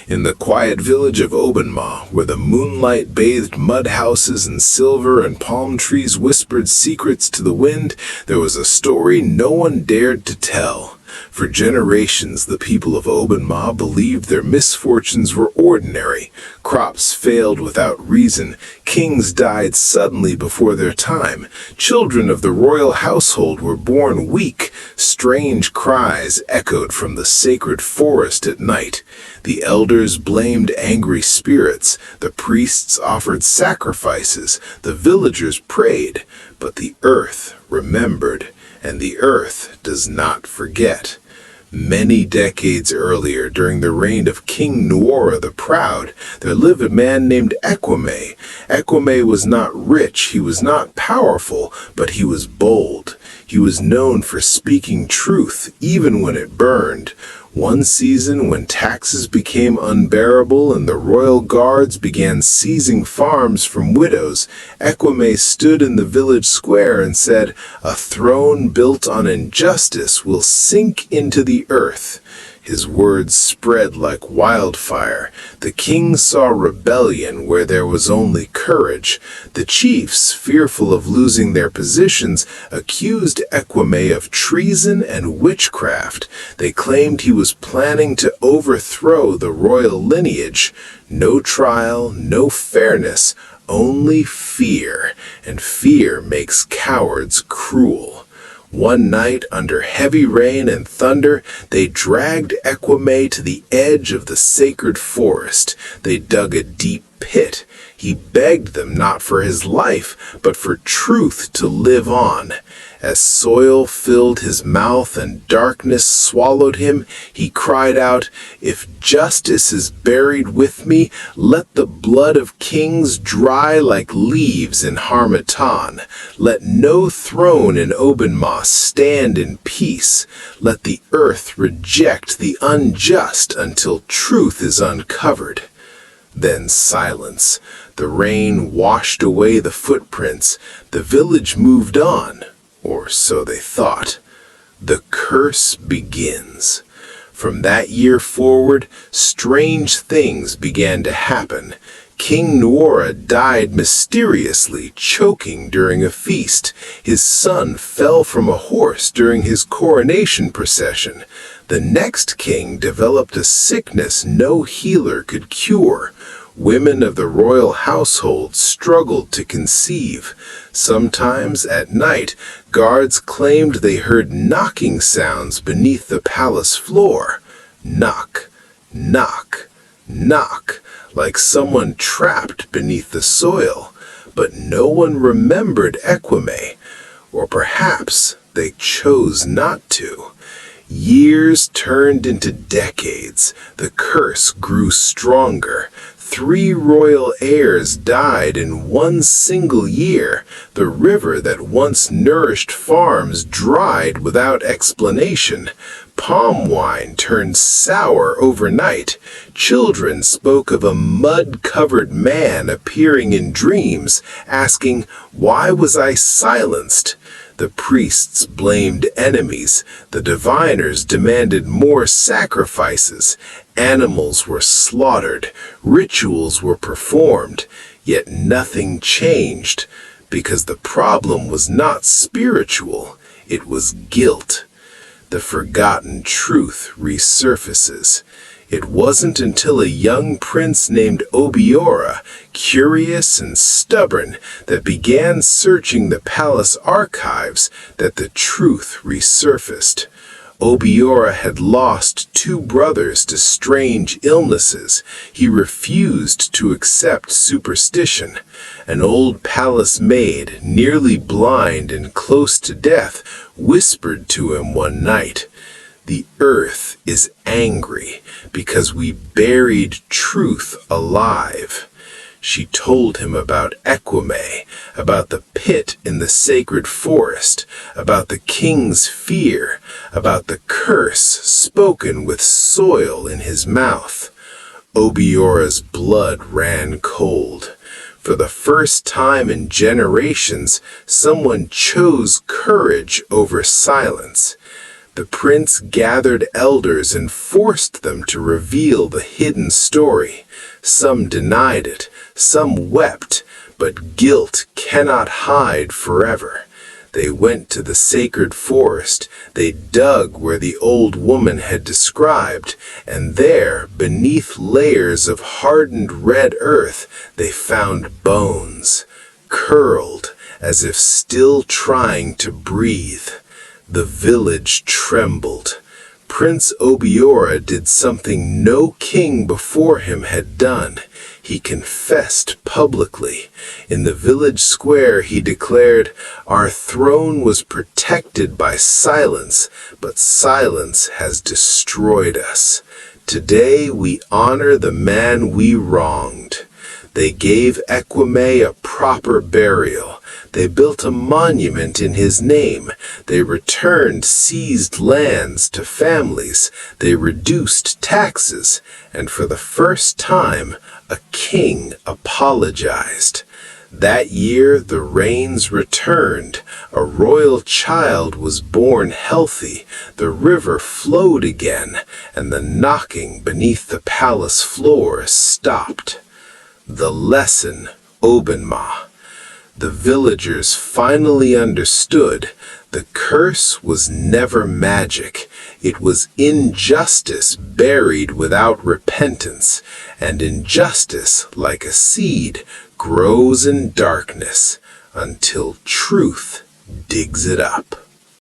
In the quiet village of Obenma, where the moonlight bathed mud houses in silver and palm trees whispered secrets to the wind, there was a story no one dared to tell. For generations, the people of Obenma believed their misfortunes were ordinary. Crops failed without reason, kings died suddenly before their time, children of the royal household were born weak, strange cries echoed from the sacred forest at night. The elders blamed angry spirits, the priests offered sacrifices, the villagers prayed, but the earth remembered, and the earth does not forget. Many decades earlier, during the reign of King Nuora the Proud, there lived a man named Equime. Equime was not rich, he was not powerful, but he was bold. He was known for speaking truth, even when it burned. One season, when taxes became unbearable and the royal guards began seizing farms from widows, Equime stood in the village square and said, "A throne built on injustice will sink into the earth." His words spread like wildfire. The king saw rebellion where there was only courage. The chiefs, fearful of losing their positions, accused Equime of treason and witchcraft. They claimed he was planning to overthrow the royal lineage. No trial, no fairness, only fear, and fear makes cowards cruel. One night, under heavy rain and thunder, they dragged Equime to the edge of the sacred forest. They dug a deep pit. He begged them not for his life, but for truth to live on. As soil filled his mouth and darkness swallowed him, he cried out, "If justice is buried with me, let the blood of kings dry like leaves in Harmattan. Let no throne in Obenma stand in peace. Let the earth reject the unjust until truth is uncovered." Then silence. The rain washed away the footprints. The village moved on. Or so they thought. The curse begins. From that year forward, strange things began to happen. King Nuora died mysteriously, choking during a feast. His son fell from a horse during his coronation procession. The next king developed a sickness no healer could cure. Women of the royal household struggled to conceive. Sometimes at night, guards claimed they heard knocking sounds beneath the palace floor. Knock, knock, knock, like someone trapped beneath the soil. But no one remembered Equime, or perhaps they chose not to. Years turned into decades. The curse grew stronger. 3 royal heirs died in one single year. The river that once nourished farms dried without explanation. Palm wine turned sour overnight. Children spoke of a mud-covered man appearing in dreams, asking, "Why was I silenced?" The priests blamed enemies. The diviners demanded more sacrifices. Animals were slaughtered. Rituals were performed. Yet nothing changed, because the problem was not spiritual. It was guilt. The forgotten truth resurfaces. It wasn't until a young prince named Obiora, curious and stubborn, that began searching the palace archives that the truth resurfaced. Obiora had lost 2 brothers to strange illnesses. He refused to accept superstition. An old palace maid, nearly blind and close to death, whispered to him one night, "The earth is angry because we buried truth alive." She told him about Equime, about the pit in the sacred forest, about the king's fear, about the curse spoken with soil in his mouth. Obiora's blood ran cold. For the first time in generations, someone chose courage over silence. The prince gathered elders and forced them to reveal the hidden story. Some denied it, some wept, but guilt cannot hide forever. They went to the sacred forest, they dug where the old woman had described, and there, beneath layers of hardened red earth, they found bones, curled as if still trying to breathe. The village trembled. Prince Obiora did something no king before him had done. He confessed publicly. In the village square he declared, "Our throne was protected by silence, but silence has destroyed us. Today we honor the man we wronged." They gave Ekwame a proper burial. They built a monument in his name. They returned seized lands to families. They reduced taxes. And for the first time, a king apologized. That year the rains returned. A royal child was born healthy. The river flowed again, and the knocking beneath the palace floor stopped. The lesson, Obenma. The villagers finally understood the curse was never magic. It was injustice buried without repentance, and injustice, like a seed, grows in darkness until truth digs it up.